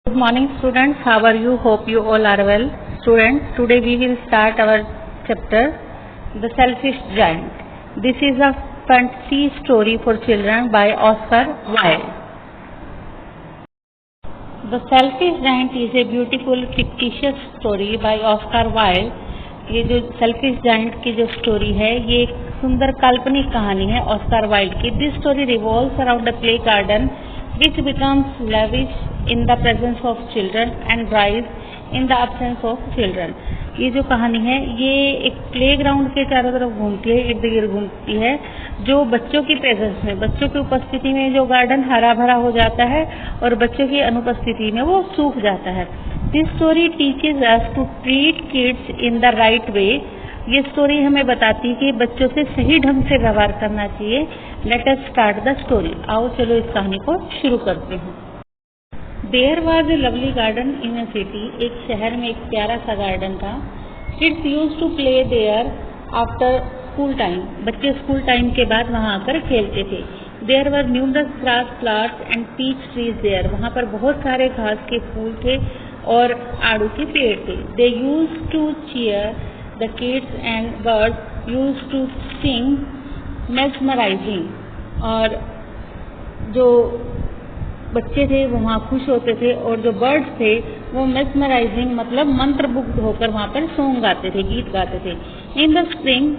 Good morning students, how are you? Hope you all are well. Students, today we will start our chapter, The Selfish Giant. This is a fantasy story for children by Oscar Wilde. The Selfish Giant is a beautiful fictitious story by Oscar Wilde. ये जो selfish giant की जो story है ये एक सुंदर काल्पनिक कहानी है ऑस्कर वाइल्ड की. This story revolves around the play garden which becomes lavish in the presence of children and dries in the absence of children. ये जो कहानी है ये एक प्ले ग्राउंड के चारों तरफ घूमती है, इर्द गिर्द घूमती है, जो बच्चों की प्रेजेंस में, बच्चों की उपस्थिति में जो गार्डन हरा भरा हो जाता है और बच्चों की अनुपस्थिति में वो सूख जाता है. This story teaches us to treat kids in the right way. ये स्टोरी हमें बताती है कि बच्चों से सही ढंग से व्यवहार करना चाहिए. Let us start the story. आओ चलो इस कहानी को शुरू करते हैं. There was a lovely garden in a city. एक शहर में एक प्यारा सा गार्डन था. Kids used to play there after school time. बच्चे स्कूल टाइम के बाद वहाँ आकर खेलते थे. There were numerous grass flowers and peach trees there. वहाँ पर बहुत सारे घास के फूल थे और आड़ू के पेड़ थे. They used to cheer the kids and birds used to sing mesmerizing. और जो बच्चे थे वो वहाँ खुश होते थे और जो बर्ड्स थे वो mesmerizing मतलब मंत्रमुग्ध होकर वहाँ पर सॉन्ग गाते थे, गीत गाते थे. इन द स्प्रिंग,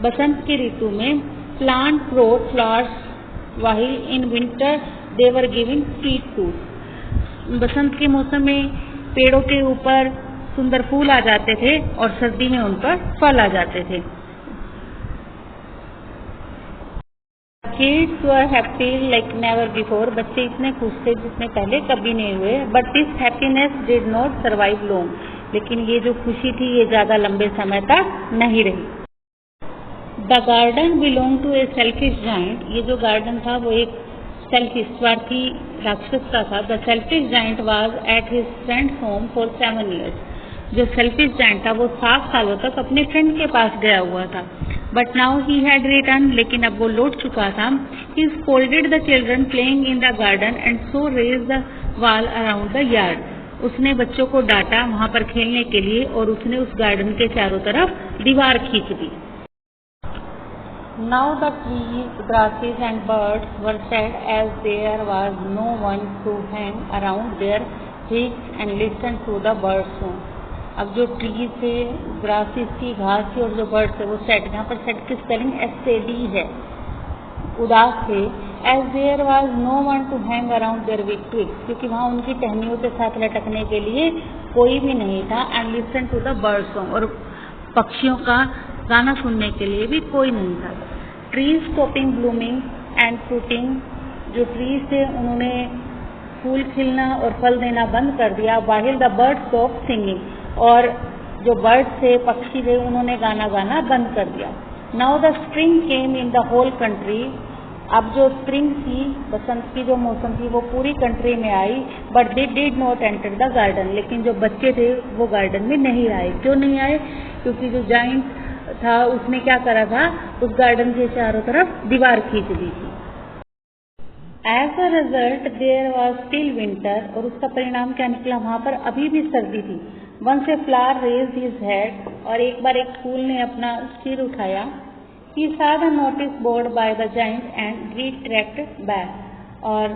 बसंत की ऋतु में, plant growth flowers while in winter they were giving sweet food. बसंत के मौसम में पेड़ों के ऊपर सुंदर फूल आ जाते थे और सर्दी में उन पर फल आ जाते थे. Kids were happy like never before. बच्चे इतने खुश थे जितने पहले कभी नहीं हुए. But this happiness did not survive long. लेकिन ये जो खुशी थी ये ज्यादा लंबे समय तक नहीं रही. The garden belonged to a selfish giant. ये जो गार्डन था वो एक selfish स्वार्थी राक्षस का था. The selfish giant was at his friend's home for 7 years. जो selfish giant था वो 7 सालों तक अपने फ्रेंड के पास गया हुआ था. But now he had returned. लेकिन अब वो लौट चुका था. He scolded the children playing in the garden and so raised the wall around the yard. उसने बच्चों को डांटा वहाँ पर खेलने के लिए और उसने उस गार्डन के चारों तरफ दीवार खींच दी. Now the trees, grasses and birds were sad as there was no one to hang around their twigs and listen to the birds' song. अब जो ट्रीज थे, ग्रासेस थी, घास थी और जो बर्ड थे वो सेट, यहाँ पर सेट की स्पेलिंग SAD है, उदास थे. As there was no one to hang around there with twigs. क्योंकि वहाँ उनकी टहनियों के साथ लटकने के लिए कोई भी नहीं था. And listen to the bird song. और पक्षियों का गाना सुनने के लिए भी कोई नहीं था. Trees stopping blooming and fruiting. जो ट्रीज थे उन्होंने फूल खिलना और फल देना बंद कर दिया. वाहिल द बर्ड स्टॉप सिंगिंग. और जो बर्ड थे, पक्षी थे, उन्होंने गाना गाना बंद कर दिया. Now the spring came in the whole country. अब जो स्प्रिंग थी, बसंत की जो मौसम थी वो पूरी कंट्री में आई. But they did not enter the garden. लेकिन जो बच्चे थे वो गार्डन में नहीं आए. क्यों नहीं आए? क्योंकि जो जाइंट था उसने क्या करा था, उस गार्डन के चारों तरफ दीवार खींच दी थी. As a result there was still winter. और उसका परिणाम क्या निकला, वहाँ पर अभी भी सर्दी थी. Once a flower raised his head. और एक बार एक फूल ने अपना सिर उठाया. ही saw the notice board by the giant and retracted back. और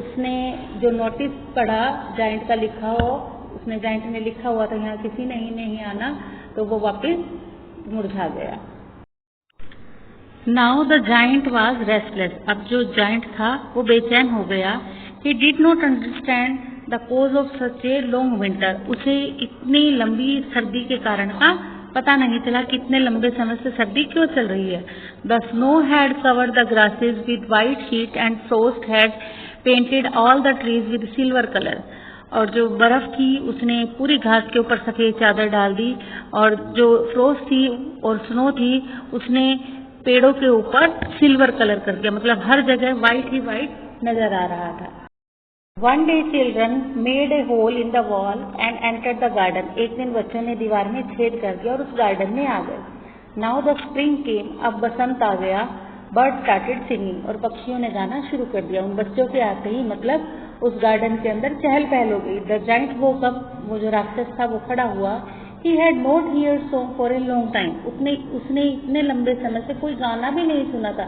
उसने जो नोटिस पढ़ा जाइंट का लिखा हो, उसने जाइंट ने लिखा हुआ था यहाँ किसी ने ही नहीं आना, तो वो वापस मुरझा गया. Now the giant was restless. अब जो जाइंट था वो बेचैन हो गया. He did not understand the cause of such a long winter. उसे इतनी लंबी सर्दी के कारण का पता नहीं चला कि इतने लंबे समय से सर्दी क्यों चल रही है. The snow had covered the grasses with white sheet and frost had painted all the trees with silver colour. और जो बर्फ थी उसने पूरी घास के ऊपर सफेद चादर डाल दी. और जो फ्रोस्ट थी और स्नो थी उसने पेड़ों के ऊपर सिल्वर कलर कर दिया. मतलब हर जगह वाइट ही वाइट नजर आ रहा था. One day children made a hole in the wall and entered the garden. एक दिन बच्चों ने दीवार में छेद कर दिया और उस गार्डन में आ गए. Now the spring came. अब बसंत आ गया. Birds started singing. और पक्षियों ने गाना शुरू कर दिया. उन बच्चों के आते ही मतलब उस गार्डन के अंदर चहल पहल हो गई। द जाइंट वोक अप, वो जो राक्षस था वो खड़ा हुआ। He had not here song for a long time, उसने इतने लंबे समय से कोई गाना भी नहीं सुना था।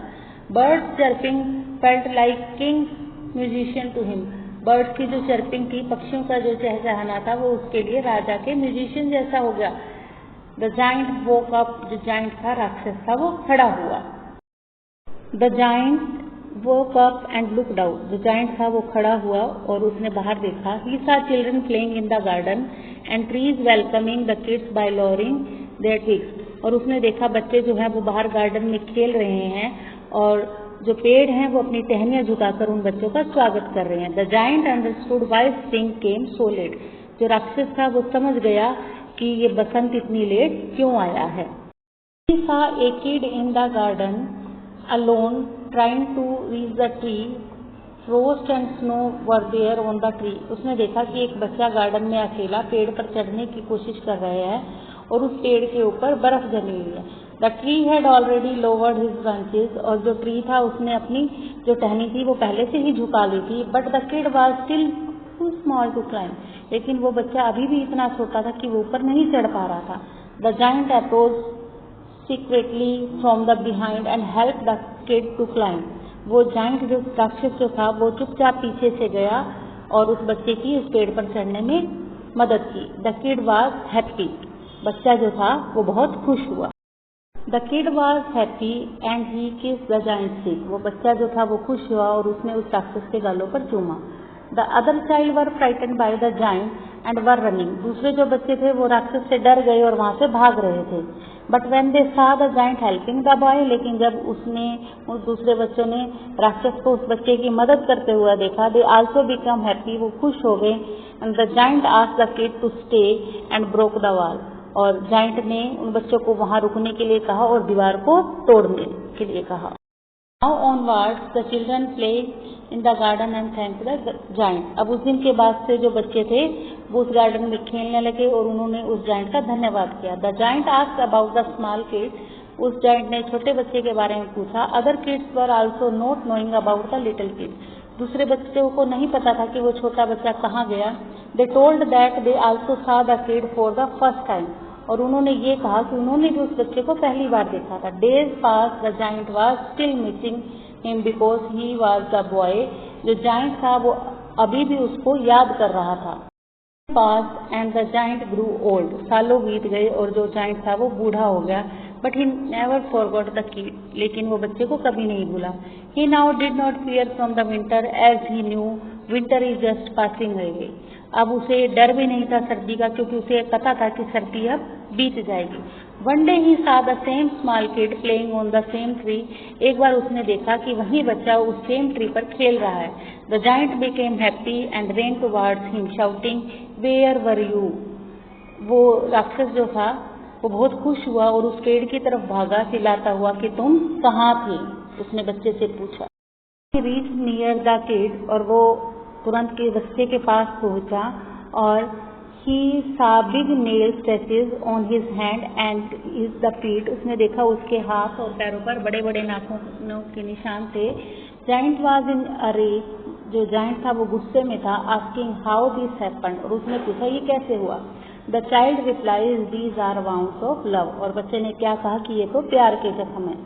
Birds chirping felt like king musician to him, birds की जो चर्पिंग थी, पक्षियों का जो चहचहाना था, वो उसके लिए राजा के म्यूजिशियन जैसा हो गया। द जाइंट वोक अप, जो जाइंट था, राक्षस था, वो खड़ा हुआ। The giant woke up and looked out, जो जाइंट था वो खड़ा हुआ और उसने बाहर देखा। He saw children playing in the garden and trees welcoming the kids by lowering their twigs, और उसने देखा बच्चे जो हैं वो बाहर गार्डन में खेल रहे हैं और जो पेड़ हैं वो अपनी टहनियां झुकाकर उन बच्चों का स्वागत कर रहे हैं। The giant understood why spring came so let, जो राक्षस था वो समझ गया कि ये बसंत इतनी लेट क्यों आया है। He saw a kid in the garden alone trying to reach the tree. Frost and snow were there on the tree. उसने देखा कि एक बच्चा गार्डन में अकेला पेड़ पर चढ़ने की कोशिश कर रहा है और उस पेड़ के ऊपर बर्फ जमी हुई है। The tree had already lowered his branches, और जो ट्री था उसने अपनी जो टहनी थी वो पहले से ही झुका ली थी। But the kid was still too small to climb, लेकिन वो बच्चा अभी भी इतना छोटा था कि वो ऊपर नहीं चढ़ पा रहा था। The giant approached secretly from the behind and helped the kid to climb. वो जाइंट जो राक्षस जो था वो चुपचाप पीछे से गया और उस बच्चे की उस पेड़ पर चढ़ने में मदद की। The kid was happy. बच्चा जो था वो बहुत खुश हुआ। The kid was happy and he kissed the giant's cheek. वो बच्चा जो था वो खुश हुआ और उसने उस राक्षस के गालों पर चूमा। The other child were frightened by the giant and were running. दूसरे जो बच्चे थे वो राक्षस से डर गए और वहां से भाग रहे थे। But when they saw the giant helping the boy, लेकिन जब उस दूसरे बच्चों ने राक्षस को उस बच्चे की मदद करते हुए देखा, they also become happy, वो खुश हो गए। And the giant asked the kid to stay and broke the wall. और जाइंट ने उन बच्चों को वहां रुकने के लिए कहा और दीवार को तोड़ने के लिए कहा। Now onwards the children played in the garden and thanked the giant. अब उस दिन के बाद से जो बच्चे थे वो उस गार्डन में खेलने लगे और उन्होंने उस जाइंट का धन्यवाद किया। The giant asked about the small kid. उस जाइंट ने छोटे बच्चे के बारे में पूछा। Other kids were also not knowing about the little kid. दूसरे बच्चों को नहीं पता था कि वो छोटा बच्चा कहाँ गया। They told that they also saw the kid for the first time. और उन्होंने ये कहा कि उन्होंने भी उस बच्चे को पहली बार देखा था। Days passed, the giant was still missing him because he was the boy. जो जाइंट था वो अभी भी उसको याद कर रहा था। Passed and the giant grew old. सालों बीत गए और जो जाइंट था वो बूढ़ा हो गया। But he never forgot the kid. लेकिन वो बच्चे को कभी नहीं भूला। He now did not fear from the winter as he knew winter is just passing away. अब उसे डर भी नहीं था सर्दी का क्योंकि उसे पता था कि सर्दी अब बीत जाएगी। One day he saw the same small kid playing on the same tree. एक बार उसने देखा कि वही बच्चा उस सेम ट्री पर खेल रहा है। The giant became happy and ran towards him shouting, "Where were you?" वो राक्षस जो था वो बहुत खुश हुआ और उस पेड़ की तरफ भागा चिल्लाता हुआ कि तुम कहाँ थे? उसने बच्चे से पूछा। He reached near the kid, और वो तुरंत के बच्चे के पास पहुंचा और he saw big nail scratches on his hand and the feet. उसने देखा उसके हाथ और पैरों पर बड़े बड़े नाखूनों के निशान थे। Giant was in a rage. जो जाइंट था वो गुस्से में था। Asking how this happened, और उसने पूछा ये कैसे हुआ। The child replies, these are wounds of love. और बच्चे ने क्या कहा कि ये तो प्यार के जख्म है।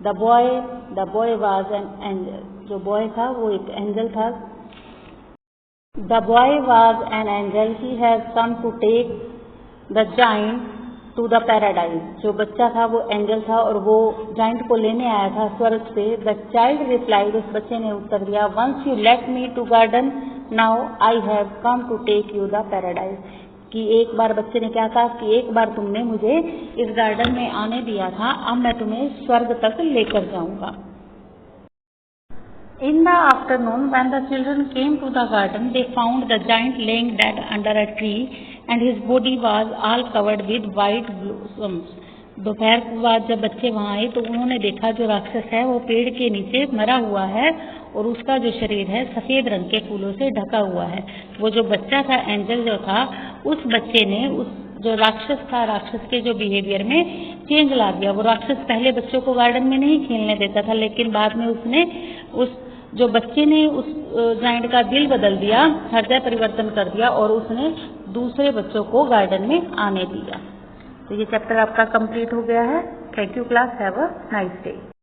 The boy was an angel. जो बॉय था वो एक एंजल था। The boy was an angel. He has come to take the giant to the paradise. जो बच्चा था वो एंजल था और वो जाइंट को लेने आया था स्वर्ग से। The child replied, उस बच्चे ने उत्तर दिया, Once you let me to garden, now I have come to take you the paradise. कि एक बार बच्चे ने क्या कहा कि एक बार तुमने मुझे इस गार्डन में आने दिया था, अब मैं तुम्हें स्वर्ग तक लेकर जाऊंगा। In the afternoon, when the children came to the garden, they found the giant laying dead under a tree, and his body was all covered with white blossoms. दोपहर के बाद जब बच्चे वहाँ आए तो उन्होंने देखा जो राक्षस है वो पेड़ के नीचे मरा हुआ है और उसका जो शरीर है सफेद रंग के फूलों से ढका हुआ है। वो जो बच्चा था एंजल जो था उस बच्चे ने उस जो राक्षस था राक्षस के जो बिहेवियर में चेंज ला दिया। वो राक्षस पहले बच्चों को गार्डन में नहीं खेलने देता था लेकिन बाद में उसने उस जो बच्चे ने उस जायंट का दिल बदल दिया, हृदय परिवर्तन कर दिया और उसने दूसरे बच्चों को गार्डन में आने दिया। तो ये चैप्टर आपका कंप्लीट हो गया है। Thank you class, have a nice day.